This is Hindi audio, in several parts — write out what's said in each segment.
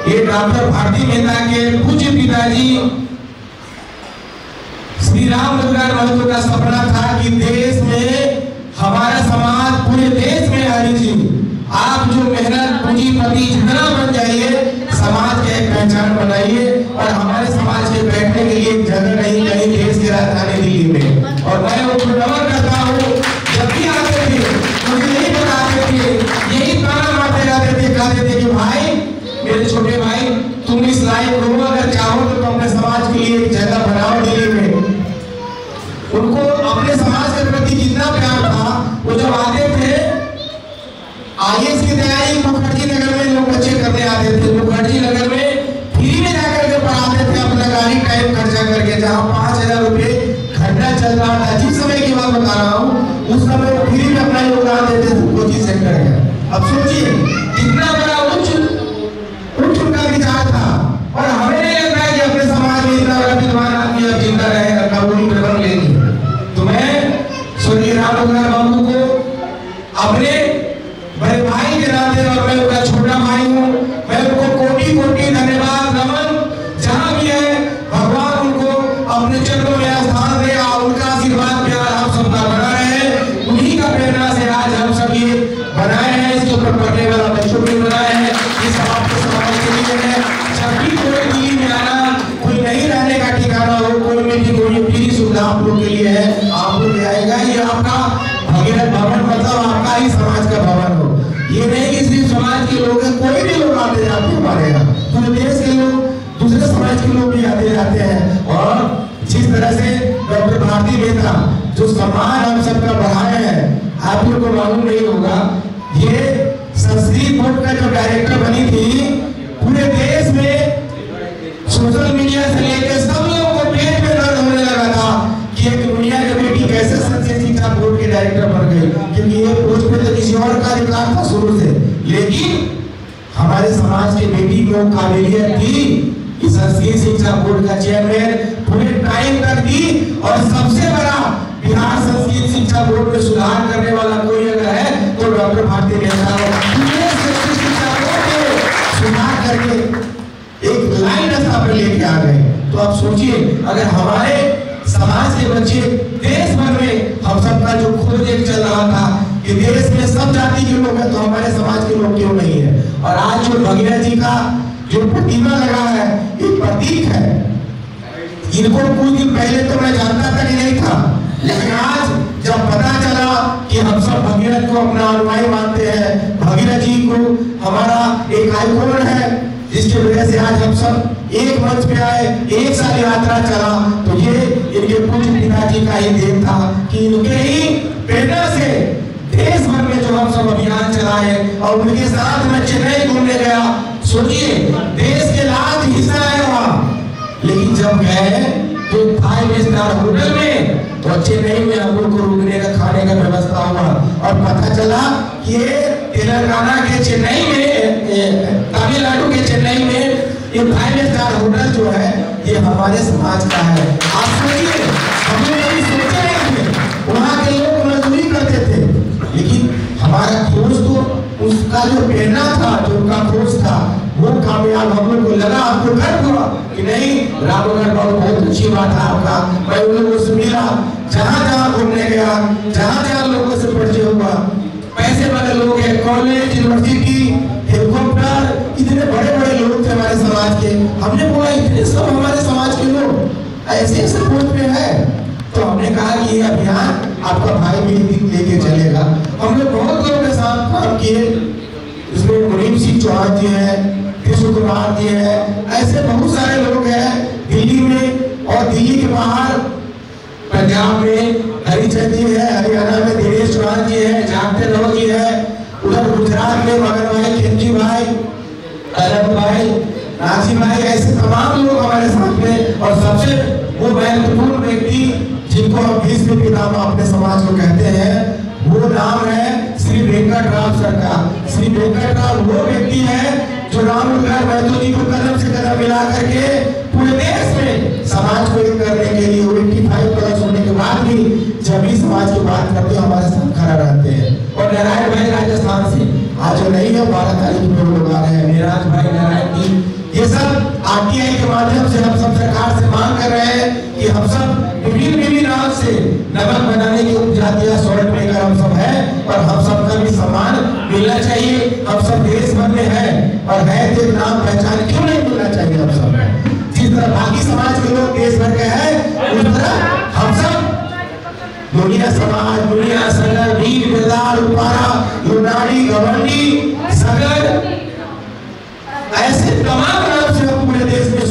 ये डॉक्टर भारती मेहता के पूज्य पिताजी श्री राम दुर्गा महतो का सपना था कि देश में हमारा समाज पूरे देश में हरी जी आप जो मेहनत पूंजीपति जितना बन जाइए समाज की एक पहचान बनाइए और हमारे समाज के बैठने के लिए जगह नहीं कहीं देश की राजधानी दिल्ली में। और मैं उनको नमन करता हूँ, जब भी आते थे मुझे यही बताते थे, यही ताना मारते जाते थे, कहते थे कि भाई मेरे छोटे भाई तुम इस लायक हो, अगर चाहो तो तुम अपने समाज के लिए एक जगह बनाओ दिल्ली में। उनको अपने समाज के प्रति जितना प्यार था, वो जब आते थे IAS की तैयारी मुखर्जी नगर में लोग बच्चे करने आते थे, मुखर्जी नगर में फ्री में जाकर के पढ़ाते थे अपना गाड़ी टाइम खर्चा करके, जहाँ 5000 रुपए घंटा चल रहा था। जिस समय की बात बता रहा हूँ उस समय फ्री में अपना योगदान देते थे कोचिंग सेंटर का। अब सोचिए कितना बड़ा उच्च उनका विचार था। और हमें नहीं लगता है कि अपने समाज में इतना बड़ा विद्वान आदमी अब जिंदा रहे, कबूल कर लेंगे। तो मैं स्वर्गीय राम दुर्गा बाबू को अपने बड़े भाई के नाते, और मैं उनका छोटा भाई हूँ, मैं उनको कोटि कोटि धन्यवाद नमन। जहाँ भी है भगवान उनको अपने चरणों में स्थान दे और उनका आशीर्वाद प्यार आप सबका बना रहे। उन्हीं का प्रेरणा से आज हम सब ये बनाए हैं, इसके ऊपर पढ़ने वाला बच्चों भी बनाए हैं, इस आपके समाज के लिए है। जब भी कोई दिल्ली में आना, कोई नहीं रहने का ठिकाना हो, कोई मीटिंग हो, फ्री सुविधा आप लोग के लिए है, आप लोग आएगा। ये आपका भगीरथ भवन मतलब आपका ही समाज का भवन हो। ये नहीं कि सिर्फ समाज के लोग हैं, कोई भी लोग आते जाते हमारे यहाँ, पूरे देश के लोग, दूसरे समाज के लोग भी आते जाते हैं। और जिस तरह से डॉक्टर भारती मेहता जो सम्मान हम सबका बढ़ाए हैं, आप लोग को मालूम नहीं होगा, ये संस्कृत बोर्ड का जो डायरेक्टर बनी थी, पूरे देश में सोशल मीडिया से लेकर सब लोगों को पेट में दर्द होने लगा था कि एक दुनिया की बेटी कैसे संस्कृत शिक्षा बोर्ड के डायरेक्टर बन गई, क्योंकि ये पोस्ट पे तो किसी और का अधिकार था शुरू से। लेकिन हमारे समाज की बेटी को काबिलियत थी कि संस्कृत शिक्षा बोर्ड का चेयरमैन पूरे टाइम तक दी। और सबसे बड़ा बिहार संस्कृत शिक्षा बोर्ड में सुधार करने वाला कोई अगर है तो डॉक्टर भारती मेहता संस्कृत शिक्षा बोर्ड में सुधार करके एक लाइन रास्ता पर लेके आ गए। तो आप सोचिए अगर हमारे समाज के बच्चे देश भर में, हम सबका जो खोज एक चल रहा था कि देश में सब जाति के लोग हैं तो हमारे समाज के लोग क्यों नहीं है। और आज जो भगीरथ जी का जो प्रतिमा लगा है एक प्रतीक है। इनको कुछ दिन पहले तो मैं जानता था कि नहीं था, लेकिन आज जब पता चला कि हम सब भगीरथ को अपना अनुयायी मानते हैं, भगीरथ जी को हमारा एक आइकॉन है, जिसकी वजह से आज हम सब एक मंच पे आए, एक साल यात्रा चला, तो ये इनके पूज्य पिताजी का ही देन था कि इनके ही प्रेरणा से देश भर में जो हम सब अभियान चलाए। और उनके साथ मैं चेन्नई घूमने गया, सोचिए देश के लाख हिस्सा है वहाँ, लेकिन जब गए तो 5 स्टार होटल में, तो चेन्नई में हम लोग को रुकने का खाने का व्यवस्था हुआ। और पता चला कि ये तेलंगाना के चेन्नई में, तमिलनाडु के चेन्नई में ये 5 स्टार होटल जो है ये हमारे समाज का है। आप सोचिए हम लोग कभी सोचे नहीं थे, वहाँ के लोग मजदूरी करते थे, लेकिन हमारा खोज तो उसका जो प्रेरणा था, जो उनका खोज था वो कामयाब हम लोग को लगा। आपको गर्व हुआ कि नहीं राम दुर्गा बाबू बहुत अच्छी बात है आपका। मैं उन लोगों से मिला, जहाँ जहाँ घूमने गया, जहाँ जहाँ लोगों से परिचय हुआ, पैसे वाले लोग हैं, कॉलेज यूनिवर्सिटी हेलीकॉप्टर, इतने बड़े बड़े लोग थे हमारे समाज के। हमने बोला इतने सब हमारे समाज के लोग ऐसे ऐसे पोस्ट पे है, तो हमने कहा कि ये अभियान आपका भाई भी लेके चलेगा। हम लोग बहुत लोगों के साथ काम किए, इसमें मुनीम सिंह चौहान जी है, कृष्ण कुमार जी है, ऐसे बहुत सारे लोग हैं दिल्ली में और दिल्ली के बाहर, पंजाब में हरिचंद जी है, हरियाणा में दिनेश चौहान जी है, झांकते रहो जी है, उधर गुजरात में मगर भाई, खिलजी भाई, अरब भाई, नाजी भाई, ऐसे तमाम लोग हमारे साथ में। और सबसे वो महत्वपूर्ण व्यक्ति जिनको हम भीष्म पितामह अपने समाज को कहते हैं, वो नाम है श्री वेंकट राम सर का। श्री वेंकट राम वो व्यक्ति है जो राम दुर्गा महतो जी को कदम से कदम मिला करके पूरे देश में समाज को एक करने के लिए 85+ होने के बाद भी जब भी समाज की बात करते हैं हमारे साथ खड़ा रहते हैं। और नारायण भाई राजस्थान से आज जो नहीं है 12 तारीख को लोग आ रहे हैं, निराज भाई नारायण जी आरटीआई के माध्यम से हम सब सरकार से मांग कर रहे हैं कि हम सब विभिन्न राज्य से नमक बनाने की उपजातियां सॉल्ट मेकर हम सब है, और हम सबका भी सम्मान मिलना चाहिए। हम सब देश भर में है और है तो नाम पहचान क्यों नहीं मिलना चाहिए हम सब? जिस तरह बाकी समाज के लोग देश भर के हैं, उस तरह हम सब दुनिया समाज, दुनिया सगर, वीर बेदार, उपारा, यूनानी, गवंडी, सगर, ऐसे तमाम नाम से हम पूरे देश में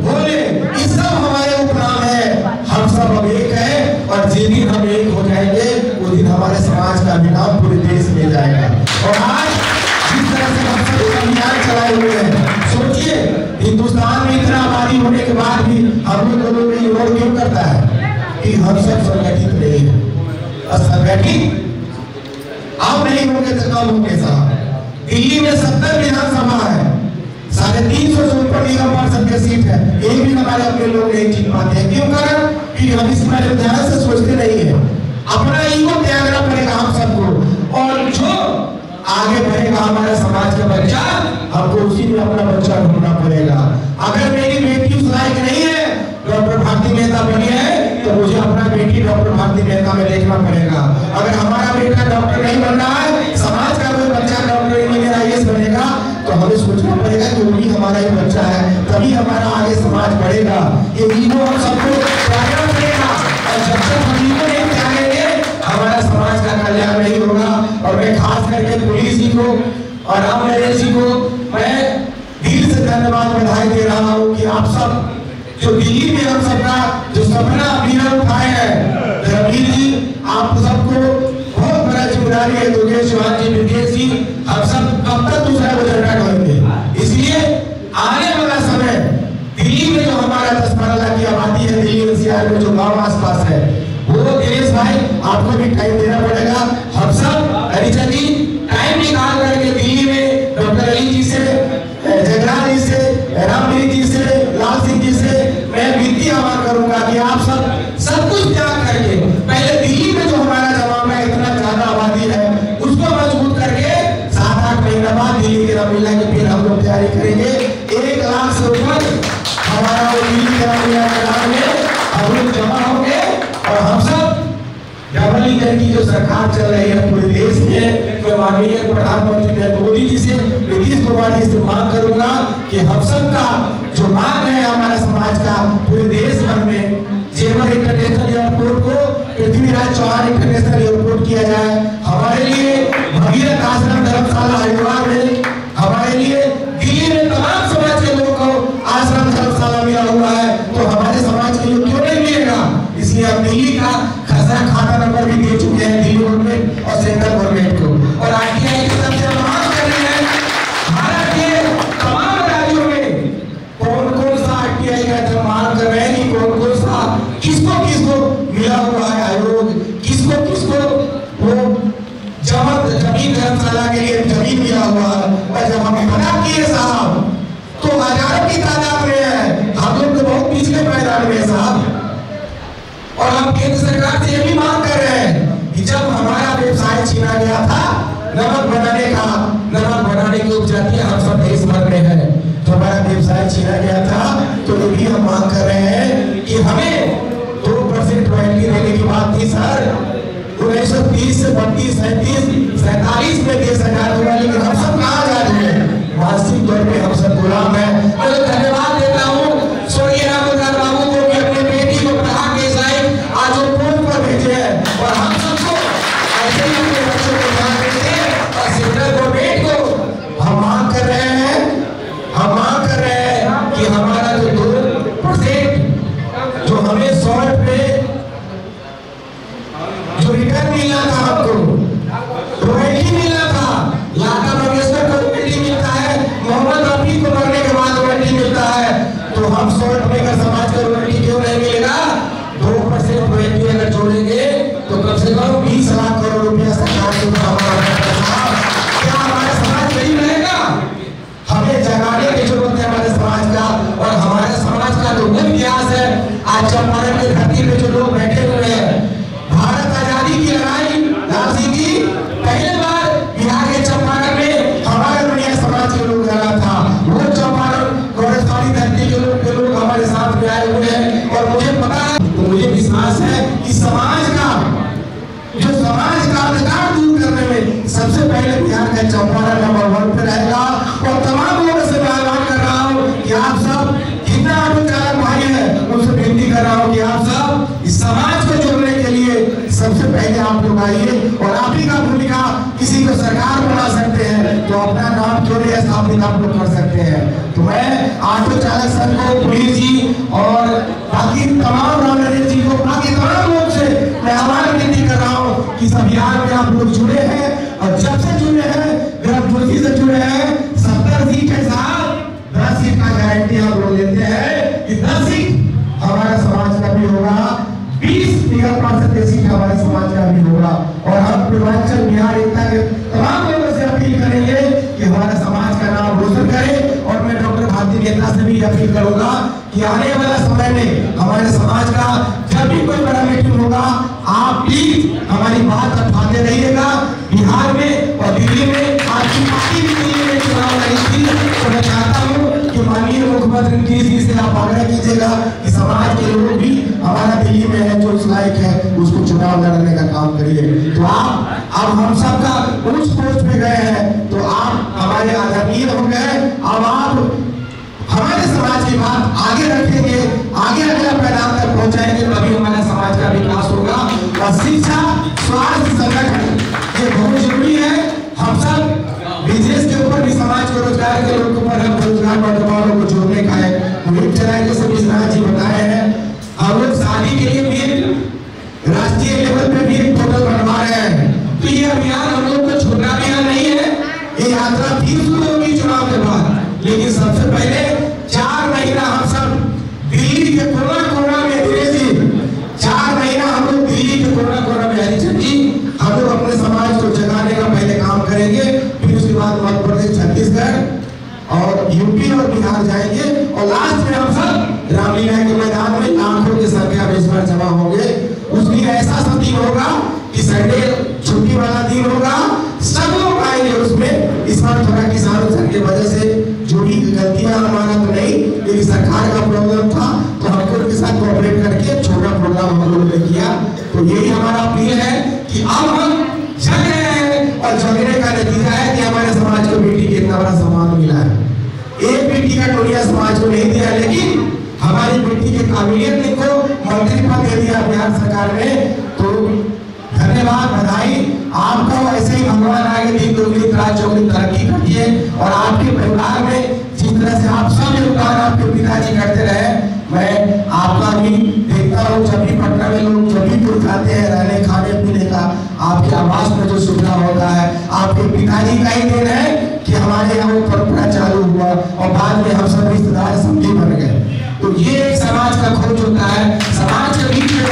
भोले, ये सब हमारे उपनाम है। हम सब अब एक है, और जिस दिन हम एक हो जाएंगे उस दिन हमारे समाज का नाम पूरे देश में जाएगा। और आज जिस तरह से हम सब अभियान चलाए हुए हैं, सोचिए हिंदुस्तान में इतना आबादी होने के बाद भी हम लोगों में विरोध क्यों करता है कि हम सब संगठित नहीं है। असंगठित आप नहीं होंगे तो कम होंगे साहब। दिल्ली में 70 विधानसभा है, 350 से ऊपर निगम पार्षद की सीट है, एक भी हमारे अपने लोग नहीं जीत पाते हैं। क्यों कारण? कि हम इस बारे में ध्यान से सोचते नहीं है। अपना ईगो त्यागना पड़ेगा हम सबको, और जो आगे बढ़ेगा हमारे समाज का बच्चा, हमको उसी में अपना बच्चा ढूंढना पड़ेगा। अगर मेरी बेटी उस लायक नहीं है डॉक्टर भारती मेहता बनी है, तो मुझे अपना बेटी डॉक्टर भारती मेहता में देखना पड़ेगा। अगर हमारा बेटा डॉक्टर नहीं बन रहा है, समाज का कोई बच्चा डॉक्टर इंजीनियर आईएएस बनेगा, तो हमें सोचना पड़ेगा कि वही हमारा ही बच्चा है, तभी हमारा आगे समाज बढ़ेगा। ये ईगो हम सबको त्यागना पड़ेगा, और जब तक हम ईगो नहीं त्यागेंगे हमारा समाज का कल्याण नहीं होगा। और मैं खास करके पुलिस जी को और राम नरेश जी को मैं दिल से धन्यवाद बधाई दे रहा हूँ कि आप सब जो दिल्ली में हम सबका जो सपना अभियान उठाए हैं, धर्मवीर जी आप सबको बहुत बड़ा जिम्मेदारी है। दुर्गेश चौहान जी, विदेश जी, हम सब कब तक दूसरा को झंडा ढोएंगे? इसलिए आने वाला समय दिल्ली में जो हमारा 10-12 लाख की आबादी है, दिल्ली एनसीआर में जो गाँव आसपास है, वो दिनेश भाई आपको भी टाइम देना पड़ेगा। हम सब हरीचा जी टाइम निकाल करके दिल्ली में डॉक्टर अली जी से, जगराज जी से, रामवीर जी से, लाल सिंह जी से मैं विनती आह्वान करूंगा कि आप सब कुछ त्याग करके पहले दिल्ली में जो हमारा जवाब है, इतना ज्यादा आबादी है, उसको मजबूत करके 7-8 महीना बाद दिल्ली के रामलीला की फिर हम लोग तैयारी करेंगे। 1 लाख से ऊपर हमारा वो दिल्ली के रामलीला मैदान में हम लोग जमा होंगे, और हम सब डबल इंजन की जो सरकार चल रही है पूरे देश में, तो माननीय प्रधानमंत्री नरेंद्र मोदी जी से, नीतीश कुमार जी से मांग करूंगा कि हम सब का जो मांग है हमारा समाज का पूरे देश भर में जेवर इंटरनेशनल एयरपोर्ट को पृथ्वीराज चौहान इंटरनेशनल एयरपोर्ट किया जाए। हमारे लिए भगीरथ आश्रम धर्मशाला हरिद्वार में, हमारे लिए दिल्ली में तमाम समाज के लोगों को आश्रम धर्मशाला मिला हुआ है, तो हमारे समाज के लोग क्यों नहीं मिलेगा? इसलिए हम दिल्ली का खसरा खाता नंबर भी दे चुके हैं दिल्ली गवर्नमेंट और सेंट्रल गवर्नमेंट को, और आरटीआई की तरफ से मांग कर रहे हैं भारत के तमाम राज्यों में कौन-कौन सा आरटीआई का मांग कर रहे हैं कि कौन-कौन सा किसको मिला हुआ है आयोग, किसको वो जमीन धर्मशाला के लिए जमीन मिला हुआ है। और जब हम पता किए साहब तो हजारों की तादाद में है, हम लोग तो बहुत पिछले मैदान में साहब। और हम केंद्र सरकार से ये भी मांग कर रहे हैं कि जब हमारा व्यवसाय छीना गया था नमक बनाने की उपजातियां हम सब देश भर में है, तो हमारा व्यवसाय छीना गया था, तो ये भी हम मांग कर रहे हैं कि हमें 2% रॉयल्टी देने की बात थी सर 1930 से 32, 37, 47 में देश आजाद हुआ, लेकिन हम सब कहाँ जा रहे हैं? मानसिक तौर पे हम सब गुलाम हैं। तो धन्यवाद देता हूँ स्वर्गीय रामदास बाबू को कि अपने बेटी को पढ़ा के आज वो पोस्ट पर भेजे हैं, और हम सबको ऐसे ही अपने बच्चों को ध्यान देते हैं। और सेंट्रल गवर्नमेंट को हम मांग कर रहे हैं कि हमारा जो 2% जो हमें 100 पे जो रिटर्न मिलना था हमको, है चंपारण नंबर 1 पे रहेगा। और तमाम लोगों से मैं आह्वान कर रहा हूँ कि आप सब जितना ऑटो चालक भाई है उनसे विनती कर रहा हूँ कि आप सब इस समाज को जोड़ने के लिए सबसे पहले आप लोग आइए और आप ही का भूमिका किसी को सरकार बना सकते हैं तो अपना नाम क्यों नहीं स्थापित आप लोग कर सकते हैं। तो मैं ऑटो चालक संघ को, पुलिस जी और बाकी तमाम रामनरेश जी को, बाकी तमाम लोग से मैं आह्वान विनती कर रहा हूँ कि इस अभियान में आप लोग जुड़े हैं और जब से जुड़े हैं गर्भवती से जुड़े हैं 70 सीट के साथ 10 सीट का गारंटी हम लोग लेते हैं कि 10 सीट हमारा समाज का भी होगा, 20 निगम पार्षद सीट हमारे समाज का भी होगा। और हम पूर्वांचल बिहार एकता के तमाम लोगों से अपील करेंगे कि हमारे समाज का नाम रोशन करें। और मैं डॉक्टर भारती नेता से भी अपील करूंगा कि आने वाला समय में हमारे समाज का जब भी कोई बड़ा मीटिंग होगा आप प्लीज हमारी बात उठाते रहिएगा। बिहार में और दिल्ली में आपकी पार्टी भी दिल्ली में चुनाव लड़ी थी तो मैं चाहता हूँ कि माननीय मुख्यमंत्री जी से आप आग्रह कीजिएगा कि समाज के लोग भी हमारा दिल्ली में है जो उस लायक है उसको चुनाव लड़ने का काम करिए। तो आप अब हम सबका उस पोस्ट पे गए हैं तो आप हमारे आदरणीय हो गए, अब आप हमारे समाज की बात आगे रखेंगे, आगे अगला पैगाम तक पहुंचाएंगे, तभी हमारे समाज का विकास होगा। और शिक्षा, स्वास्थ्य, संगठन ये बहुत जरूरी है। हम सब बिजनेस के ऊपर भी, समाज के रोजगार के लोगों पर हम रोजगार नौजवानों को जोड़ने का है मुहिम चलाए जैसे विश्वनाथ जी बताए हैं। हम लोग शादी के लिए भी राष्ट्रीय लेवल पे भी एक पोर्टल बनवा रहे हैं। तो ये अभियान हम लोग को छोटा अभियान नहीं है, ये यात्रा फिर शुरू होगी चुनाव के बाद। लेकिन सबसे पहले 4 महीना हम सब दिल्ली के कोना में धीरे जी 4 महीना हम लोग दिल्ली के कोना में हरिचंद जी हम लोग अपने समाज को जगाने का पहले काम करेंगे। फिर उसके बाद मध्य प्रदेश, छत्तीसगढ़ और यूपी और बिहार जाएंगे और लास्ट में हम सब रामलीला के मैदान में लाखों की संख्या में इस बार जमा होंगे। उस दिन ऐसा सब दिन होगा कि संडे छुट्टी वाला दिन होगा, सब लोग आएंगे उसमें। इस बार थोड़ा किसानों संघ की वजह से जो भी गलतियां हमारा तो नहीं, लेकिन सरकार का प्रॉब्लम था तो हमको उनके साथ कोऑपरेट करके छोटा प्रोग्राम हम लोगों ने किया। तो यही हमारा अपील है कि अब हम जग रहे हैं और जगने का नतीजा है कि हमारे समाज को बेटी के इतना बड़ा सम्मान मिला है। एक बेटी का टोलिया समाज को नहीं दिया, लेकिन हमारी बेटी की काबिलियत देखो, मंत्री पद दे दिया बिहार सरकार ने। तो धन्यवाद, बधाई आपको। ऐसे ही भगवान आगे दिन दोगुनी रात चौगुनी तरक्की करिए और आपके परिवार में जिस तरह से आप सब योगदान आपके पिताजी करते रहे, मैं आपका भी देखता हूँ। जब भी पटना में लोग जब भी दूर जाते हैं रहने खाने पीने का, आपके आवास में जो सुविधा होता है आपके पिताजी का ही देन है कि हमारे यहाँ वो परंपरा चालू हुआ और बाद में हम सब रिश्तेदार समझे बन गए। तो ये एक समाज का खोज होता है, समाज के बीच में